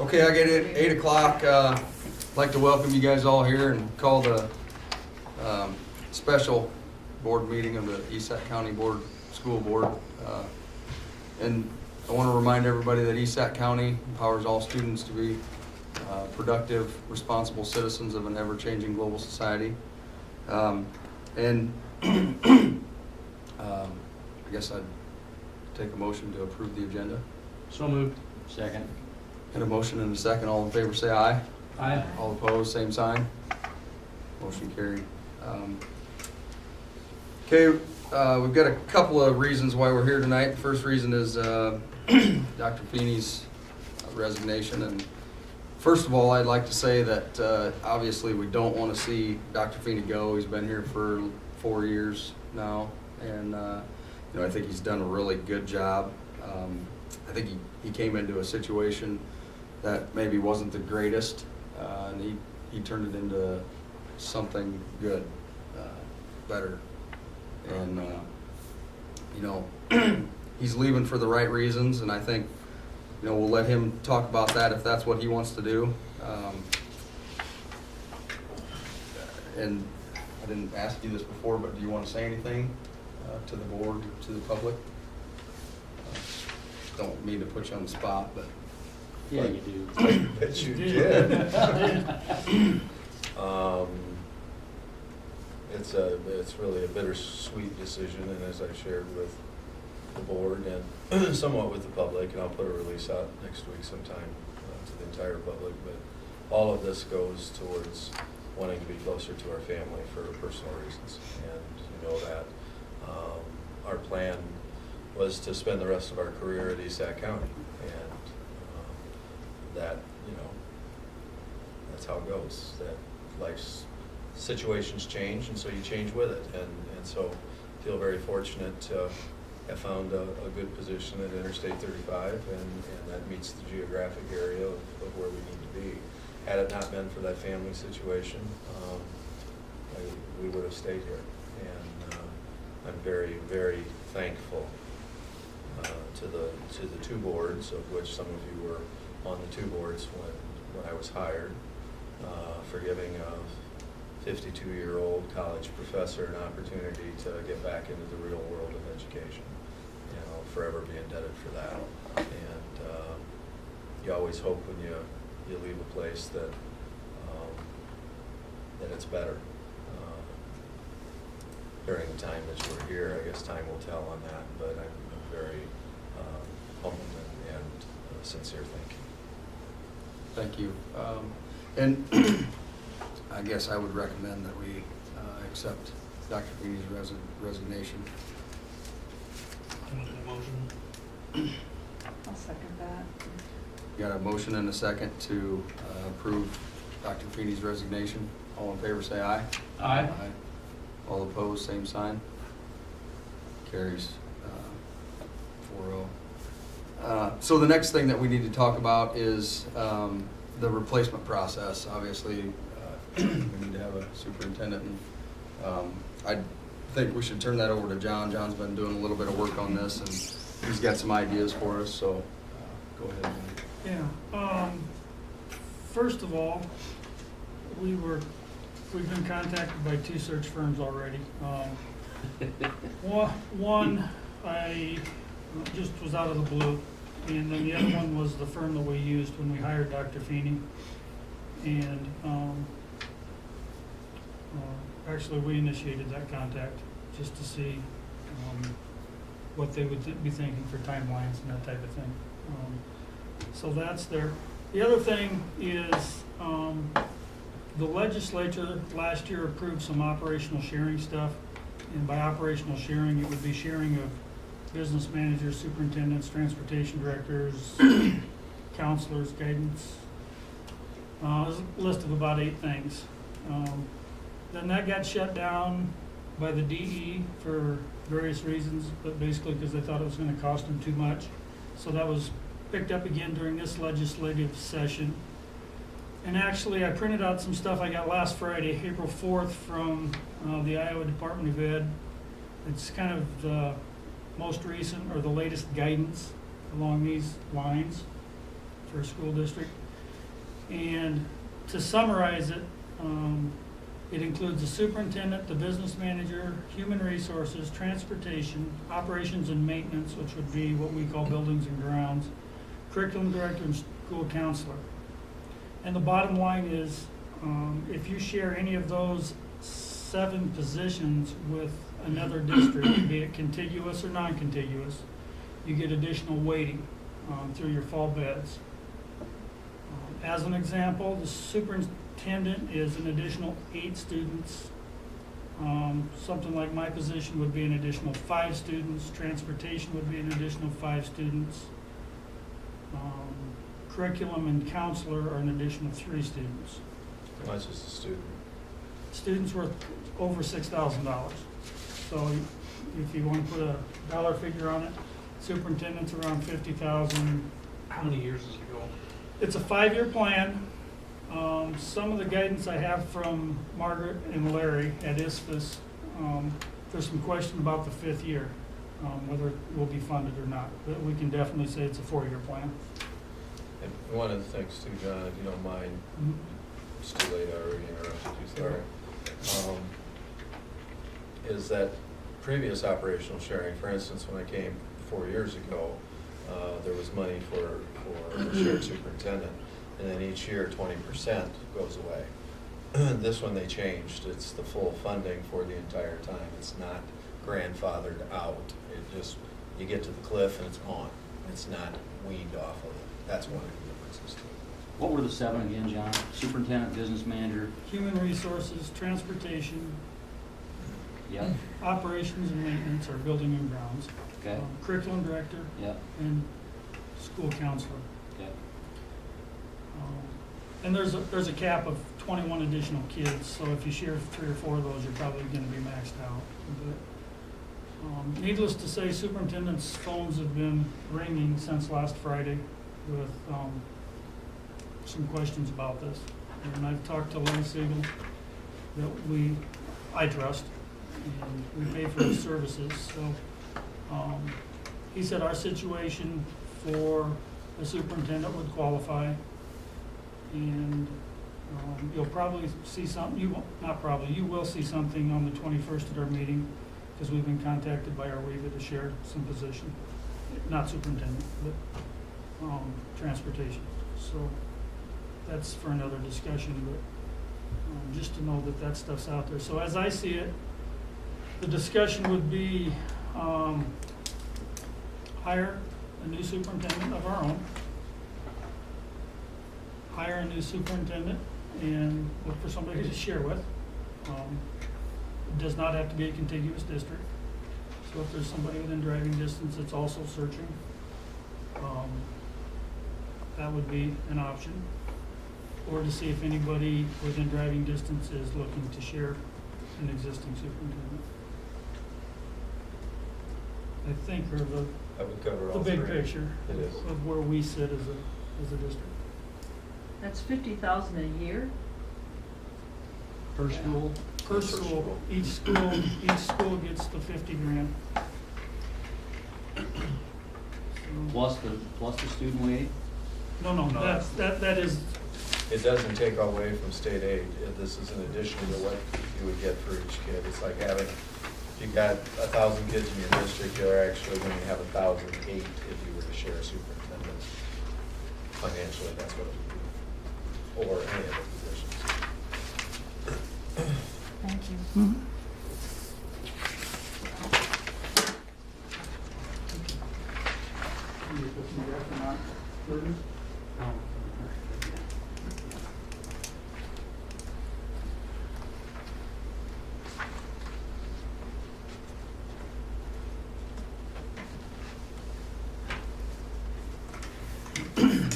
Okay, I get it, 8 o'clock. I'd like to welcome you guys all here and call the special board meeting of the ESC County School Board. And I want to remind everybody that ESC County empowers all students to be productive, responsible citizens of an ever-changing global society. I guess I'd take a motion to approve the agenda. So moved. Second. And a motion and a second. All in favor say aye. Aye. All opposed, same sign. Motion carried. Okay, we've got a couple of reasons why we're here tonight. The first reason is Dr. Feeney's resignation. And first of all, I'd like to say that obviously we don't want to see Dr. Feeney go. He's been here for 4 years now, and I think he's done a really good job. I think he came into a situation that maybe wasn't the greatest, and he turned it into something good, better. And he's leaving for the right reasons, and I think we'll let him talk about that if that's what he wants to do. And I didn't ask you this before, but do you want to say anything to the board, to the public? Don't mean to put you on the spot, but Yeah, you do. I bet you did. It's really a bittersweet decision, and as I shared with the board and somewhat with the public, and I'll put a release out next week sometime to the entire public, but all of this goes towards wanting to be closer to our family for personal reasons. And that our plan was to spend the rest of our career at ESC County, and that that's how it goes. That life's situations change, and so you change with it. And so feel very fortunate to have found a good position at Interstate 35, and that meets the geographic area of where we need to be. Had it not been for that family situation, we would have stayed here. And I'm very, very thankful to the two boards, of which some of you were on the two boards when I was hired, for giving a 52-year-old college professor an opportunity to get back into the real world of education. I'll forever be indebted for that. And you always hope when you leave a place that it's better. During the time that you were here, I guess time will tell on that, but I'm very humbled and sincere thank you. Thank you. And I guess I would recommend that we accept Dr. Feeney's resignation. Motion. I'll second that. Got a motion and a second to approve Dr. Feeney's resignation. All in favor say aye. Aye. All opposed, same sign. Carries 4-0. So the next thing that we need to talk about is the replacement process. Obviously, we need to have a superintendent, and I think we should turn that over to John. John's been doing a little bit of work on this, and he's got some ideas for us, so go ahead. Yeah. First of all, we've been contacted by 2 search firms already. One, I just was out of the blue, and then the other one was the firm that we used when we hired Dr. Feeney. And actually, we initiated that contact just to see what they would be thinking for timelines and that type of thing. So that's there. The other thing is the legislature last year approved some operational sharing stuff. And by operational sharing, it would be sharing of business managers, superintendents, transportation directors, counselors, guidance. There's a list of about 8 things. Then that got shut down by the DE for various reasons, but basically because they thought it was going to cost them too much. So that was picked up again during this legislative session. And actually, I printed out some stuff I got last Friday, April 4th, from the Iowa Department of Ed. It's kind of the most recent or the latest guidance along these lines for a school district. And to summarize it, it includes the superintendent, the business manager, human resources, transportation, operations and maintenance, which would be what we call buildings and grounds, curriculum director, and school counselor. And the bottom line is, if you share any of those 7 positions with another district, be it contiguous or non-contiguous, you get additional weighting through your fall beds. As an example, the superintendent is an additional 8 students. Something like my position would be an additional 5 students. Transportation would be an additional 5 students. Curriculum and counselor are an additional 3 students. How much is the student? Students worth over $6,000. So if you want to put a dollar figure on it, superintendent's around 50,000. How many years does it go? It's a 5-year plan. Some of the guidance I have from Margaret and Larry at ISFAS, there's some question about the 5th year, whether it will be funded or not. But we can definitely say it's a 4-year plan. And one of the things too, John, if you don't mind, it's too late, I already interrupted you, sorry, is that previous operational sharing, for instance, when I came 4 years ago, there was money for the shared superintendent, and then each year 20% goes away. This one they changed, it's the full funding for the entire time. It's not grandfathered out. It just, you get to the cliff and it's gone. It's not weaned off of it. That's one of the differences too. What were the 7 again, John? Superintendent, business manager? Human resources, transportation, Yep. operations and maintenance, or building and grounds, Okay. curriculum director, Yep. and school counselor. Okay. And there's a cap of 21 additional kids, so if you share 3 or 4 of those, you're probably gonna be maxed out. But, needless to say, superintendent's phones have been ringing since last Friday with, some questions about this. And I've talked to Len Siegel, that I trust, and we pay for his services, so, he said our situation for the superintendent would qualify. And you'll probably see something, you will see something on the 21st at our meeting, because we've been contacted by our WEVA to share some position, not superintendent, but transportation. So that's for another discussion, but just to know that that stuff's out there. So as I see it, the discussion would be hire a new superintendent of our own, hire a new superintendent, and look for somebody to share with. It does not have to be a contiguous district. So if there's somebody within driving distance that's also searching, that would be an option. Or to see if anybody within driving distance is looking to share an existing superintendent. I think are That would cover the all big 3. picture It is. of where we sit as a district. That's 50,000 a year? Per school? Per school, each school gets the 50 grand. So- Plus the student aid? No, No. that is, It doesn't take away from state aid. This is in addition to what you would get for each kid. It's like having, if you've got 1,000 kids in your district, you're actually going to have 1,008 if you were to share a superintendent. Financially, that's what it would be, or any of the positions. Thank you.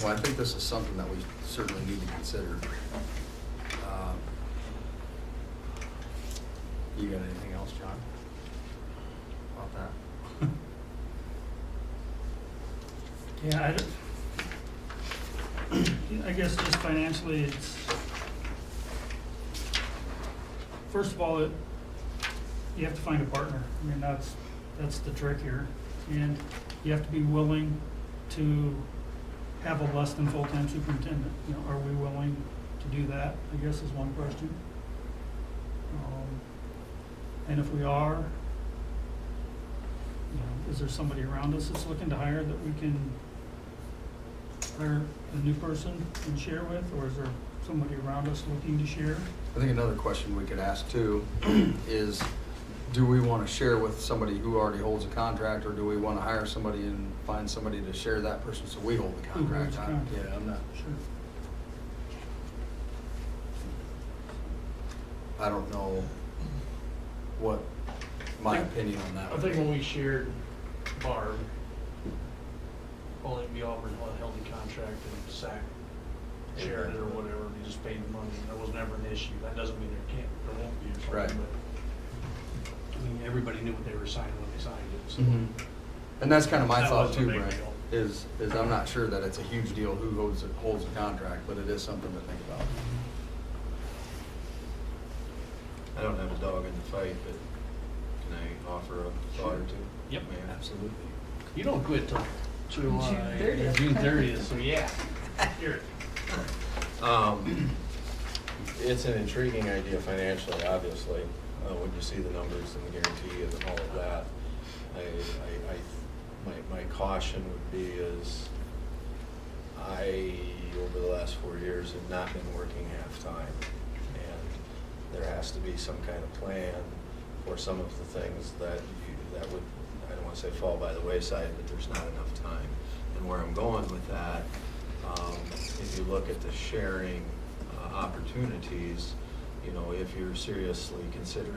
Well, I think this is something that we certainly need to consider. You got anything else, John, about that? Yeah, I guess just financially, it's, first of all, you have to find a partner. I mean, that's the trick here. And you have to be willing to have a less than full-time superintendent. You know, are we willing to do that, I guess is one question. And if we are, you know, is there somebody around us that's looking to hire that we can hire a new person and share with, or is there somebody around us looking to share? I think another question we could ask too is, do we want to share with somebody who already holds a contract, or do we want to hire somebody and find somebody to share that person so we hold the Who holds contract? the contract? Yeah, I'm not, Sure. I don't know what my opinion on that I would think be. when we shared Barb, only the Auburn held the contract and SAC shared it or whatever, they just paid the money, there was never an issue. That doesn't mean there won't be or Right. something, but, I mean, everybody knew what they were signing when they signed it, so. Mhm. And that's kind of my That thought wasn't too, a big Brian, deal. is I'm not sure that it's a huge deal who holds the contract, but it is something to think about. I don't have a dog in the fight, but can I offer a thought or two? Yep, May I? absolutely. You don't quit till June 30th. June 30th, so yeah. Here. It's an intriguing idea financially, obviously, when you see the numbers and the guarantee and all of that. My caution would be is, over the last 4 years, have not been working half-time. And there has to be some kind of plan for some of the things that would, I don't want to say fall by the wayside, but there's not enough time. And where I'm going with that, if you look at the sharing opportunities, you know, if you seriously consider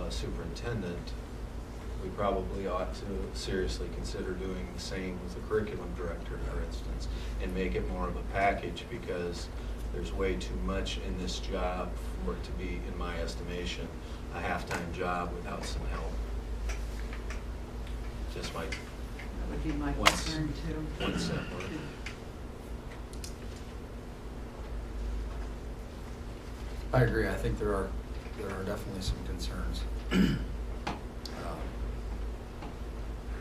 superintendent, we probably ought to seriously consider doing the same with the curriculum director, for instance, and make it more of a package, because there's way too much in this job for it to be, in my estimation, a half-time job without some help. Just my That would be my Once- concern too. 1 cent worth. I agree, I think there are definitely some concerns.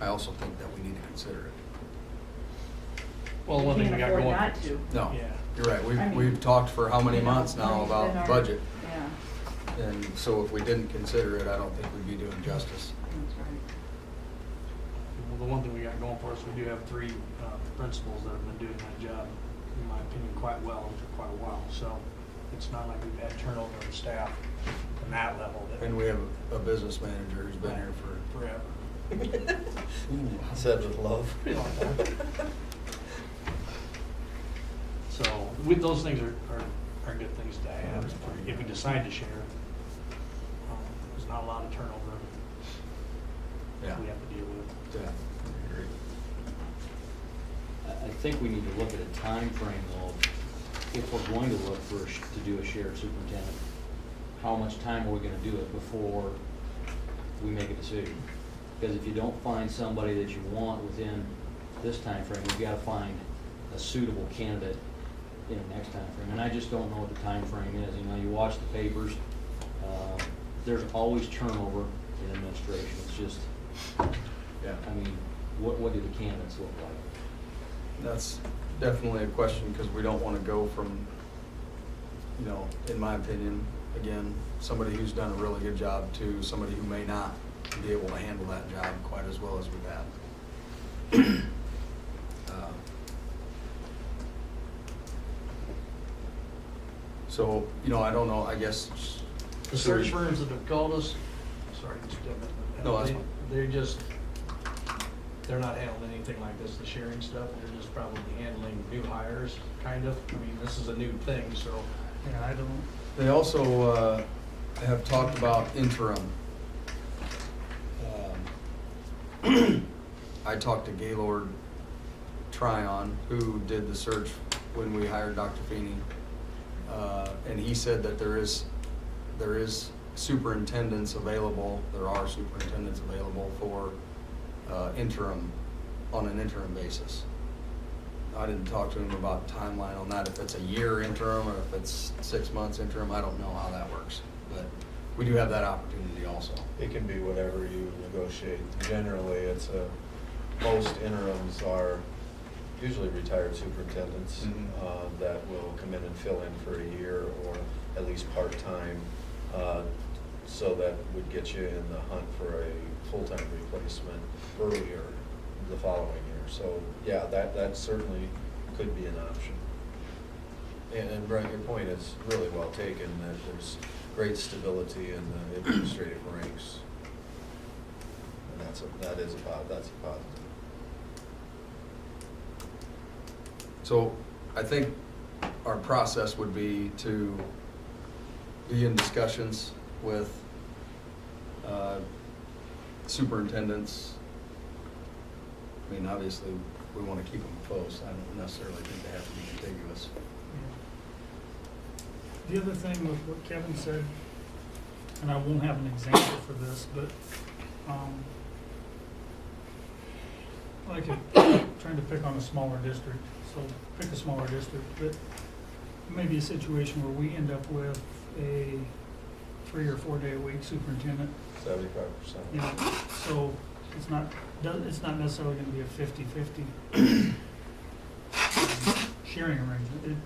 I also think that we need to consider it. Well, one thing we got going. We can't afford not to. No, Yeah. you're right, I mean, we've talked for how many You know, months now money's been about our- budget, Yeah, and so if we didn't consider it, I don't think we'd be doing justice. that's right. Well, the one thing we got going for us, we do have 3 principals that have been doing that job, in my opinion, quite well and for quite a while. So it's not like we've had turnover in staff from that level. that- And we have a business manager who's been here for, Forever. Said with love. Pretty long time. So with those things are good things to have. If we decide to share, there's not a lot of turnover yeah. we have to deal with. Yeah, I agree. I think we need to look at a time frame though, if we're going to look to do a shared superintendent. How much time are we gonna do it before we make a decision? Because if you don't find somebody that you want within this time frame, you've gotta find a suitable candidate in the next time frame. And I just don't know what the time frame is. You know, you watch the papers, there's always turnover in administration. It's just, Yeah. I mean, what do the candidates look like? That's definitely a question, because we don't want to go from, you know, in my opinion, again, somebody who's done a really good job to somebody who may not be able to handle that job quite as well as we've had. So, you know, I don't know, I guess. The search firms that have called us, sorry, Mr. Devin. No, that's fine. They're not handling anything like this, the sharing stuff. They're just probably handling new hires, kind of. I mean, this is a new thing, so. Yeah, I don't, They also have talked about interim. I talked to Gaylord Tryon, who did the search when we hired Dr. Feeney, and he said that there is superintendents available. There are superintendents available for interim, on an interim basis. I didn't talk to him about timeline on that, if it's a year interim or if it's 6 months interim. I don't know how that works, but we do have that opportunity also. It can be whatever you negotiate. Generally, most interims are usually retired superintendents Mhm. that will come in and fill in for a year or at least part-time. So that would get you in the hunt for a full-time replacement earlier the following year. So, yeah, that certainly could be an option. And Brent, your point is really well taken, that there's great stability in the administrative ranks. And that's a positive. So I think our process would be to be in discussions with superintendents. I mean, obviously, we want to keep them close. I don't necessarily think they have to be contiguous. The other thing with what Kevin said, and I won't have an example for this, but, like trying to pick on a smaller district, so pick a smaller district, but maybe a situation where we end up with a 3 or 4 day a week superintendent. 75%. You know, so it's not necessarily gonna be a 50-50 sharing arrangement.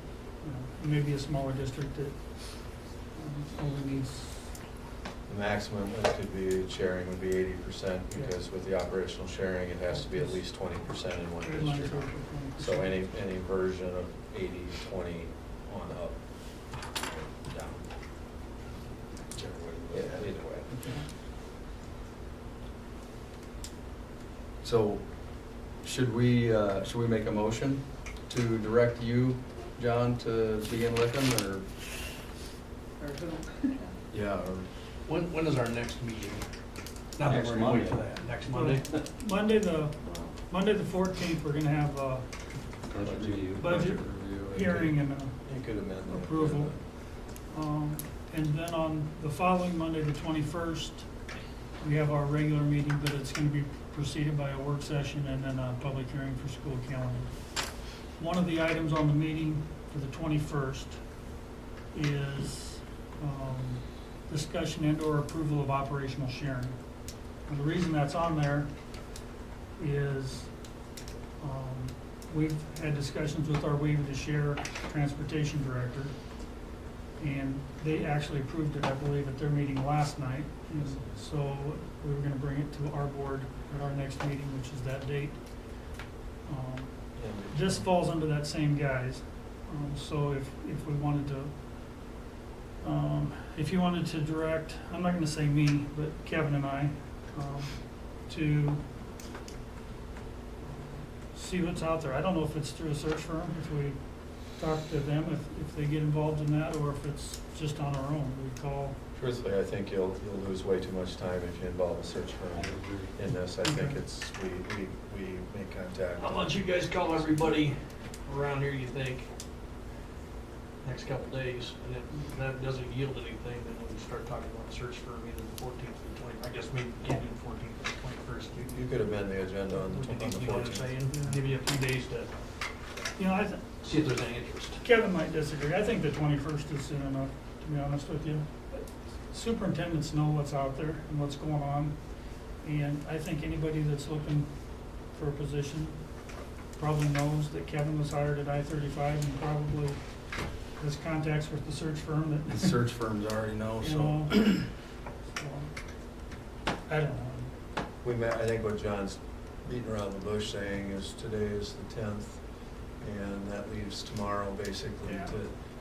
It may be a smaller district that only needs, The maximum that could be sharing would be 80%, because with the operational sharing, it has to be at least 20% in one red lines district. over 20%. So any version of 80-20 on up, down. Whichever way, yeah, either way. So should we make a motion to direct you, John, to begin with them, or? Or who? Yeah, or When is our next meeting? Not that Next we're gonna wait for Monday. that, next Monday? Monday the 14th, we're gonna have a Budget review. budget review. hearing and You could amend the approval. agenda. And then on the following Monday, the 21st, we have our regular meeting, but it's gonna be preceded by a work session and then a public hearing for school calendar. One of the items on the meeting for the 21st is discussion and/or approval of operational sharing. And the reason that's on there is we've had discussions with our Waive to Share transportation director, and they actually approved it, I believe, at their meeting last night. And so we were gonna bring it to our board at our next meeting, which is that date. This falls under that same guise. So if we wanted to, if you wanted to direct, I'm not gonna say me, but Kevin and I, to see what's out there. I don't know if it's through a search firm, if we talk to them, if they get involved in that, or if it's just on our own. We call. Truthfully, I think you'll lose way too much time if you involve a search firm in this. I think it's, we make contact. How about you guys call everybody around here, you think, next couple days, and if that doesn't yield anything, then we start talking about search firm either the 14th or the 20th. I guess maybe we can't do the 14th or the 21st. You could amend the agenda on the You know what I'm 14th. saying? Give you a few days to see if there's any interest. Kevin might disagree. I think the 21st is soon enough, to be honest with you. Superintendents know what's out there and what's going on. And I think anybody that's looking for a position probably knows that Kevin was hired at I-35 and probably has contacts with the search firm that. the search firms already know, You so. know, I don't know. I think what John's beating around the bush saying is today is the 10th, and that leaves tomorrow basically Yeah.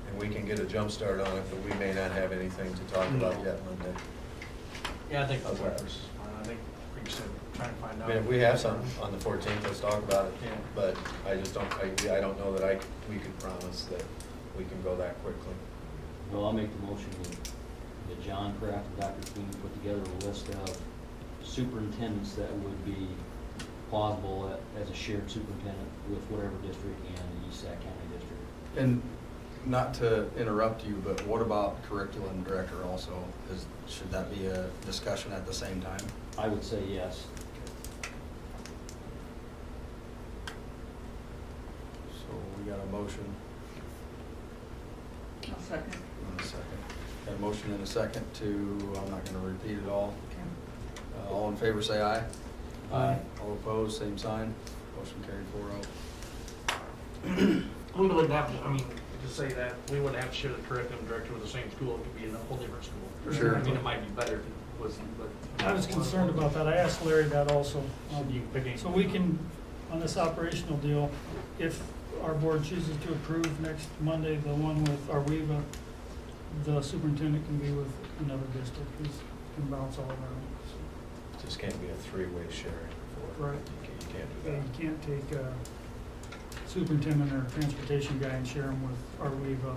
and we can get a jump start on it, but we may not have anything to talk about yet Monday. Yeah, I think How's that's that? I think we just trying to find I out. mean, if we have some on the 14th, let's talk about it. Yeah. But I just don't, I don't know that we could promise that we can go that quickly. Well, I'll make the motion that John Kraft and Dr. King put together a list of superintendents that would be plausible as a shared superintendent with whatever district and the East Sac County district. And not to interrupt you, but what about curriculum director also? Should that be a discussion at the same time? I would say yes. So we got a motion I'll second. and a second. Got a motion and a second to, I'm not gonna repeat it all. All in favor say aye. Aye. All opposed, same sign. Motion carried 4-0. We wouldn't have to, I mean, to say that, we wouldn't have to share the curriculum director with the same school, it could be in a whole different school. For sure. I mean, it might be better if it wasn't, but. I was concerned about that. I asked Larry that also. So you can pick any. So we can, on this operational deal, if our board chooses to approve next Monday, the one with Arweva, the superintendent can be with another district. He can bounce all around. Just can't be a three-way sharing for it. Right. You can't Yeah, do you that. can't take a superintendent or transportation guy and share them with Arweva,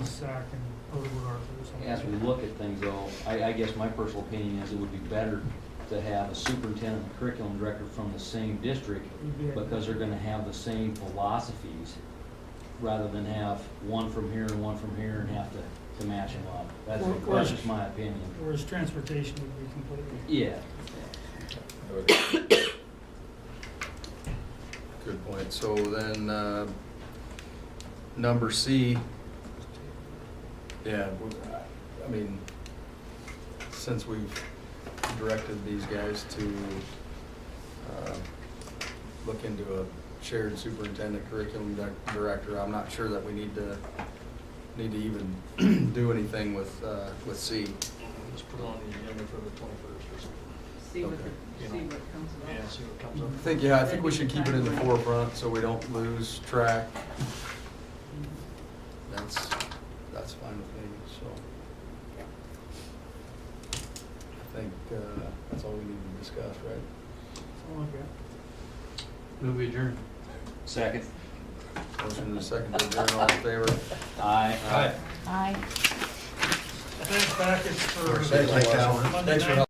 East Sac, and Oakwood Arthur or something. As we look at things though, I guess my personal opinion is it would be better to have a superintendent and curriculum director from the same district because they're gonna have the same philosophies rather than have one from here and one from here and have to match them up. That's just my opinion. Whereas transportation would be completely. Yeah. I would- Good point. So then, number C, yeah, I mean, since we've directed these guys to look into a shared superintendent curriculum director, I'm not sure that we need to even do anything with C. Just put it on the agenda for the 21st or something. See what, Okay. see what comes about. Yeah, see what comes up. I think we should keep it in the forefront so we don't lose track. That's fine with me, so. I think, that's all we need to discuss, right? So, okay. Move adjourned. Second. Motion and a second to adjourn, all in favor? Aye. Thanks, Package, for Thank you, Cal. Monday Thanks for night. helping.